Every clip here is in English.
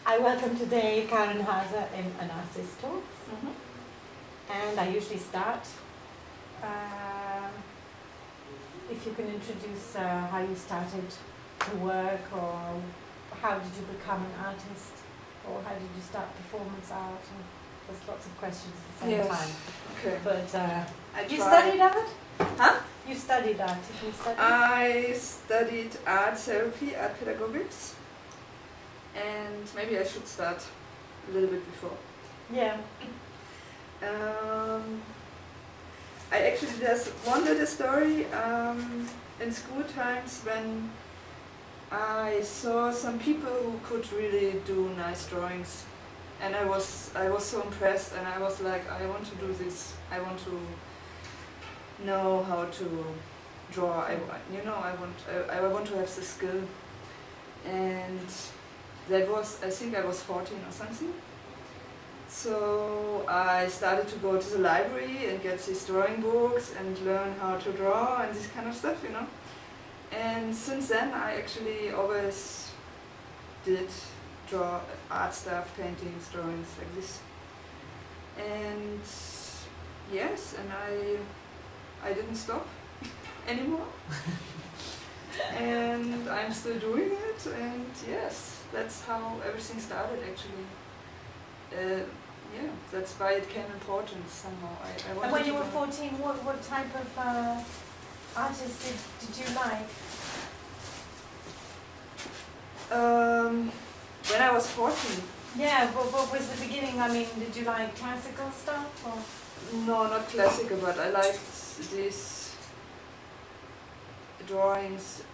I welcome today Karen Hase in Anarsis Talks. And I usually start. If you can introduce how you started to work, or how did you become an artist, or how did you start performance art? And there's lots of questions at the same time. Okay. But you studied art? Huh? You studied art. Did you study? I studied art therapy, art pedagogics, and maybe I should start a little bit before. Yeah. I actually, there's one little story in school times when I saw some people who could really do nice drawings, and I was so impressed, and I was like, I want to do this. I want to know how to draw. I want to have the skill, and that was, I think I was 14 or something. So I started to go to the library and get these drawing books and learn how to draw and this kind of stuff, you know. And since then I actually always did draw art stuff, paintings, drawings like this. And yes, and I didn't stop anymore. And I'm still doing it, and yes, that's how everything started actually. Yeah, that's why it came important somehow. And when you were 14, what type of artist did you like? When I was 14. Yeah, what was the beginning? I mean, did you like classical stuff? Or? No, not classical, but I liked these drawings.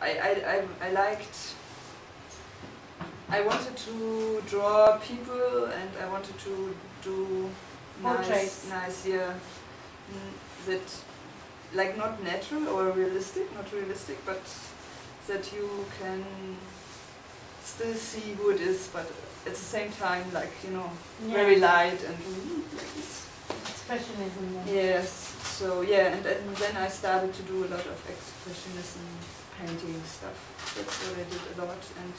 I wanted to draw people, and I wanted to do portraits. nice, yeah, that, like, not natural or realistic, not realistic, but that you can still see who it is, but at the same time, like, you know, yeah, very light and like this. Expressionism. Then. Yes, so yeah, and then I started to do a lot of expressionism painting stuff. That's what I did a lot, and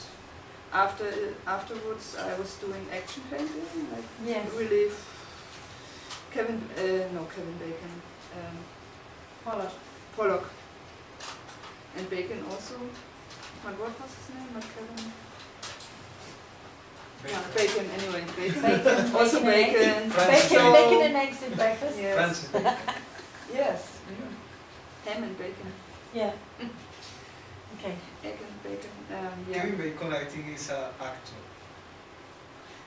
afterwards I was doing action painting, like yes, really Kevin Bacon, Pollock, and Bacon also. What was his name? Not Kevin. Yeah, Bacon anyway. Bacon. Also Bacon. Bacon and eggs in breakfast. Yes. Francis Bacon. Yes. Ham and bacon. Yeah. Okay. Egg and bacon. Yeah. Kevin Bacon, I think, is an actor.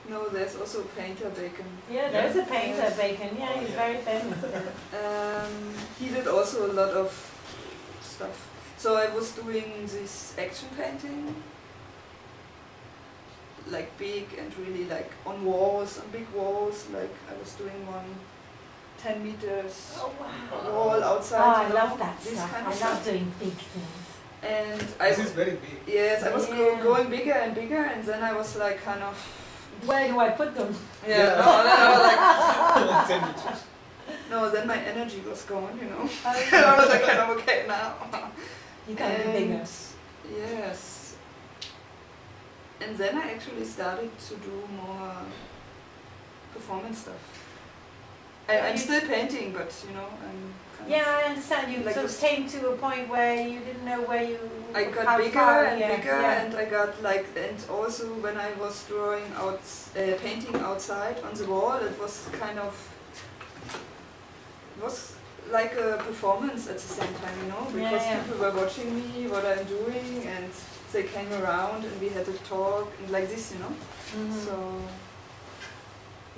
No, there's also painter Bacon. Yeah, there's a painter Bacon. Yeah, he's very famous. He did also a lot of stuff. So I was doing this action painting, like big and really like on walls, on big walls. Like I was doing one 10 meters wall outside. Oh, I love that stuff. Kind I of love doing big things. And This is very big. Yes, I was going bigger and bigger, and then I was like kind of. Where do I put them? Yeah. No, then I was like. 10 meters. No, then my energy was gone, you know. Oh, I was like, kind of okay now. You can be bigger. Yes. And then I actually started to do more performance stuff. I'm still painting, but you know, I'm kind yeah, I understand. You like sort of came to a point where you didn't know where you. I got how bigger far, and yeah, bigger, yeah. and I got like, and also when I was drawing out, painting outside on the wall, it was kind of, it was like a performance at the same time, you know, because people were watching me, what I'm doing, and they came around and we had a talk and like this, you know. So,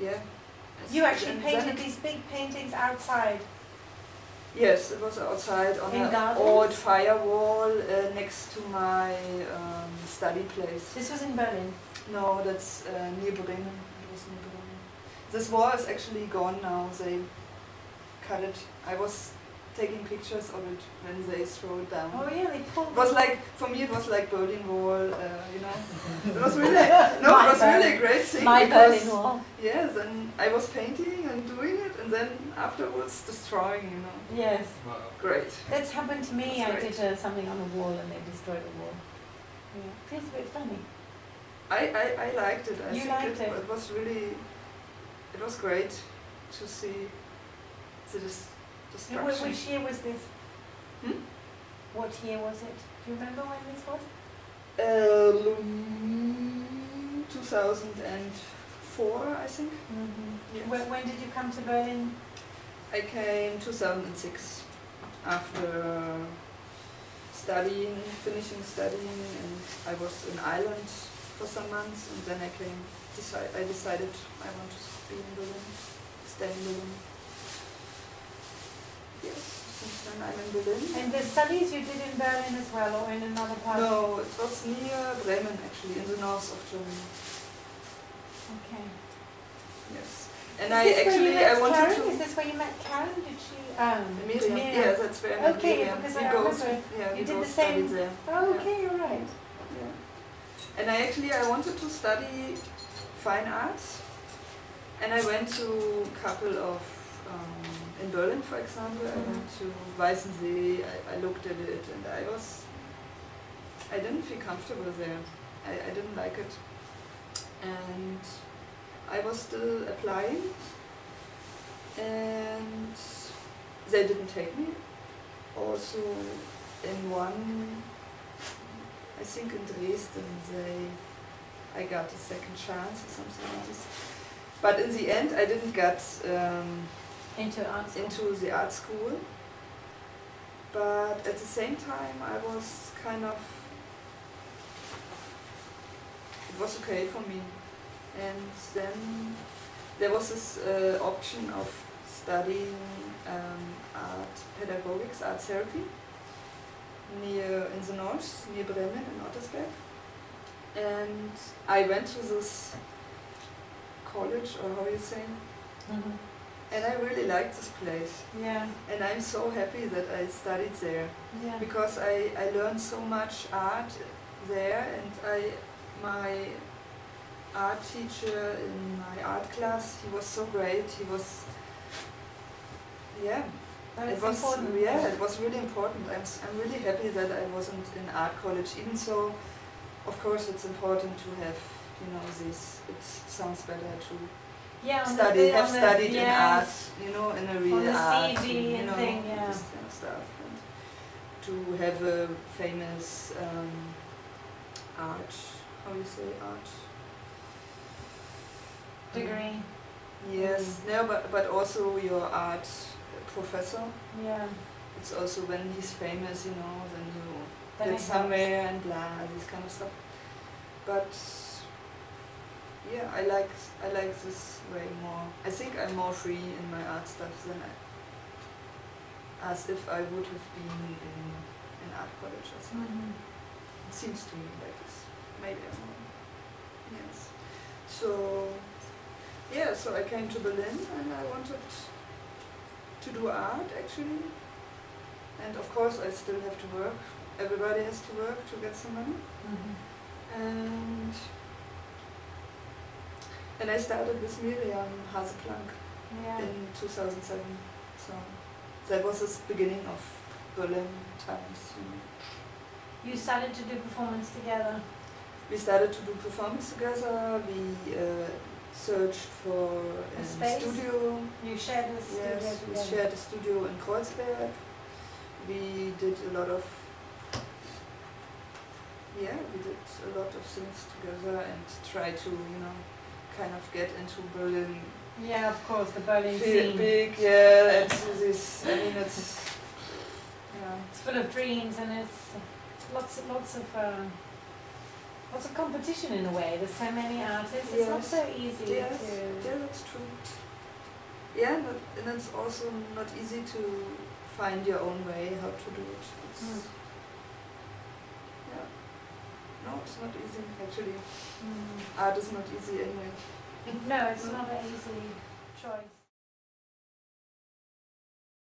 yeah. You actually painted these big paintings outside? Yes, it was outside on an gardens? old firewall next to my study place. This was in Berlin? No, that's near Bremen. It was near Bremen. This wall is actually gone now. They cut it. I was taking pictures of it when they throw it down. Oh really? It was like, for me it was like Berlin Wall, you know. It was really, no, it was really a great thing. My Berlin Wall. Yes, and I was painting and doing it, and then afterwards destroying, you know. Yes. Wow. Great. That's happened to me. That's I great. did something on the wall and they destroyed the wall. Yeah. Feels a bit funny. I liked it. I You think liked it? it was really, it was great to see the destruction. Which year was this? Hmm? What year was it? Do you remember when this was? 2004, I think. Yes. When did you come to Berlin? I came 2006 after finishing studying, and I was in Ireland for some months, and then I decided I want to be in Berlin, stay in Berlin. Yes, since then I'm in Berlin. And the studies you did in Berlin as well, or in another part? No, it was near Bremen actually, in the north of Germany. Okay. Yes. And I wanted Karen? to. Is this where you met Karen? Did she? Miriam. Yeah, that's where I met Okay, Miriam. because we I both, remember yeah, you we did both the same- studied there. Oh, okay, you're right. Yeah. And I wanted to study fine arts, and I went to a couple of in Berlin, for example. I went to Weißensee. I looked at it, and I didn't feel comfortable there. I didn't like it, and I was still applying, and they didn't take me. Also, in one, I think in Dresden, I got a second chance or something like this. But in the end, I didn't get Into art school. into the art school. But at the same time, I was kind of, it was okay for me. And then there was this option of studying art pedagogics, art therapy, in the north, near Bremen in Ottersberg. And I went to this college, or how you say, and I really liked this place. Yeah, And I'm so happy that I studied there, yeah. because I learned so much art there, and my art teacher in my art class, he was so great. He was, yeah, That's it was important. yeah, it was really important. I'm really happy that I wasn't in art college, even so. Of course, it's important to have, this. It sounds better to Yeah, on studied on in yes. art, in a On real the art, CV and thing, yeah. this kind of stuff, and to have a famous art, how you say art? Degree. Yes, no, but also your art professor. Yeah. It's also when he's famous, then you Then get it somewhere and blah, this kind of stuff. But yeah, I like this way more. I think I'm more free in my art stuff than as if I would have been in art college or something. It seems to me like this. Maybe I'm wrong. Yes. So I came to Berlin, and I wanted to do art actually. And of course I still have to work. Everybody has to work to get some money. And I started with Miriam Haseplank Yeah. in 2007. So that was the beginning of Berlin times. You started to do performance together. We started to do performance together. We searched for A a space? studio. You shared the studio Yes, we together. shared a studio in Kreuzberg. We did a lot of things together and try to, kind of get into Berlin. Yeah, of course, the Berlin Feel scene. big, yeah, it's this, it's, yeah. It's full of dreams, and it's lots of competition in a way. There's so many artists. It's not Yes. so easy Yes, to. yeah, that's true. Yeah, and it's also not easy to find your own way how to do it. Yeah. No, it's not easy actually. Art is not easy anyway. No, it's not an easy choice.